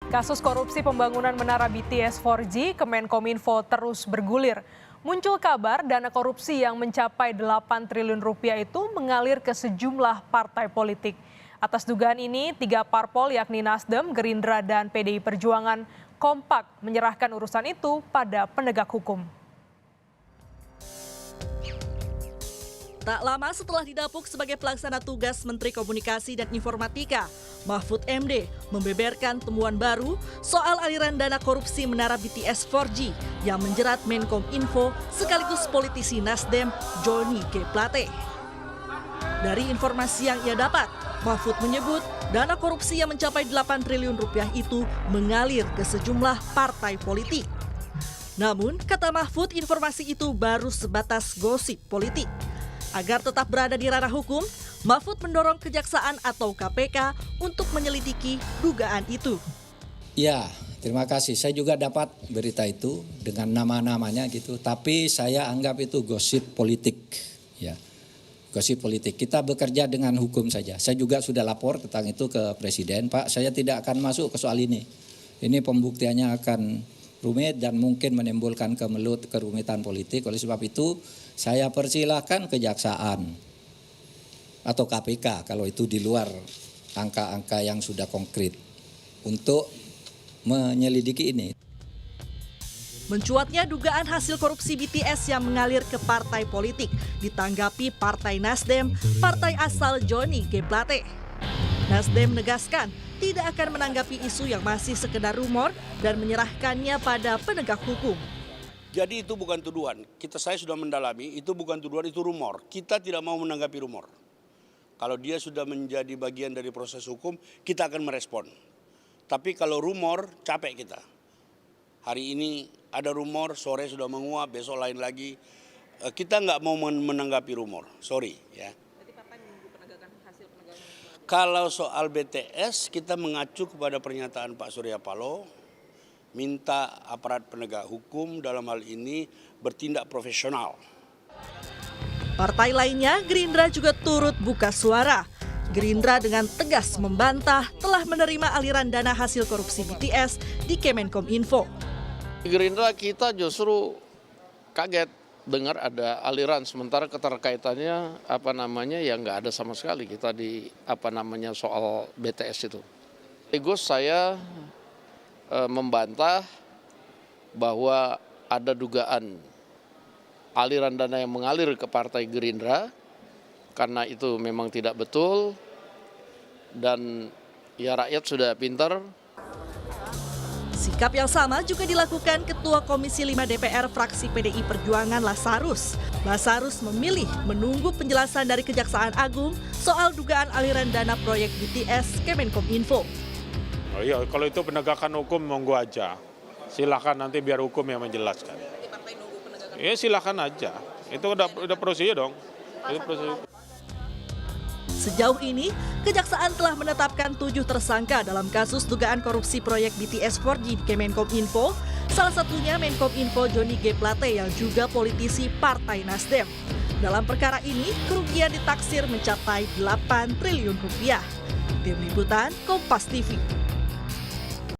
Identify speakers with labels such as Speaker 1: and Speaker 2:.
Speaker 1: Kasus korupsi pembangunan menara BTS 4G Kemenkominfo terus bergulir. Muncul kabar dana korupsi yang mencapai 8 triliun rupiah itu mengalir ke sejumlah partai politik. Atas dugaan ini, 3 parpol yakni Nasdem, Gerindra, dan PDI Perjuangan kompak menyerahkan urusan itu pada penegak hukum.
Speaker 2: Tak lama setelah didapuk sebagai pelaksana tugas Menteri Komunikasi dan Informatika, Mahfud MD membeberkan temuan baru soal aliran dana korupsi menara BTS 4G yang menjerat Menkominfo sekaligus politisi Nasdem Johnny G. Plate. Dari informasi yang ia dapat, Mahfud menyebut dana korupsi yang mencapai 8 triliun rupiah itu mengalir ke sejumlah partai politik. Namun, kata Mahfud, informasi itu baru sebatas gosip politik. Agar tetap berada di ranah hukum, Mahfud mendorong Kejaksaan atau KPK untuk menyelidiki dugaan itu.
Speaker 3: Ya, terima kasih. Saya juga dapat berita itu dengan nama-namanya gitu, tapi saya anggap itu gosip politik. Ya, gosip politik. Kita bekerja dengan hukum saja. Saya juga sudah lapor tentang itu ke Presiden. Pak, saya tidak akan masuk ke soal ini. Ini pembuktiannya akan rumit dan mungkin menimbulkan kerumitan politik. Oleh sebab itu, saya persilahkan Kejaksaan atau KPK kalau itu di luar angka-angka yang sudah konkret untuk menyelidiki ini.
Speaker 2: Mencuatnya dugaan hasil korupsi BTS yang mengalir ke partai politik ditanggapi Partai Nasdem, partai asal Johnny G. Plate. Nasdem menegaskan tidak akan menanggapi isu yang masih sekedar rumor dan menyerahkannya pada penegak hukum.
Speaker 4: Jadi itu bukan tuduhan. Saya sudah mendalami, itu bukan tuduhan, itu rumor. Kita tidak mau menanggapi rumor. Kalau dia sudah menjadi bagian dari proses hukum, kita akan merespon. Tapi kalau rumor, capek kita. Hari ini ada rumor, sore sudah menguap, besok lain lagi. Kita nggak mau menanggapi rumor, sorry ya. Kalau soal BTS, kita mengacu kepada pernyataan Pak Surya Paloh, minta aparat penegak hukum dalam hal ini bertindak profesional.
Speaker 2: Partai lainnya, Gerindra juga turut buka suara. Gerindra dengan tegas membantah telah menerima aliran dana hasil korupsi BTS di Kemenkominfo.
Speaker 5: Gerindra kita justru kaget dengar ada aliran, sementara keterkaitannya ya nggak ada sama sekali kita di soal BTS itu. Sekaligus saya membantah bahwa ada dugaan aliran dana yang mengalir ke Partai Gerindra, karena itu memang tidak betul dan ya rakyat sudah pintar.
Speaker 2: Sikap yang sama juga dilakukan Ketua Komisi 5 DPR fraksi PDI Perjuangan Lasarus. Lasarus memilih menunggu penjelasan dari Kejaksaan Agung soal dugaan aliran dana proyek BTS Kemenkominfo.
Speaker 6: Oh iya, kalau itu penegakan hukum monggo aja. Silakan nanti biar hukum yang menjelaskan. Iya silakan aja. Itu udah prosedur dong. Itu prosedur.
Speaker 2: Sejauh ini, Kejaksaan telah menetapkan 7 tersangka dalam kasus dugaan korupsi proyek BTS 4G di Kemenkominfo, salah satunya Menkominfo Johnny G. Plate yang juga politisi Partai Nasdem. Dalam perkara ini, kerugian ditaksir mencapai 8 triliun rupiah. Tim Liputan, Kompas TV.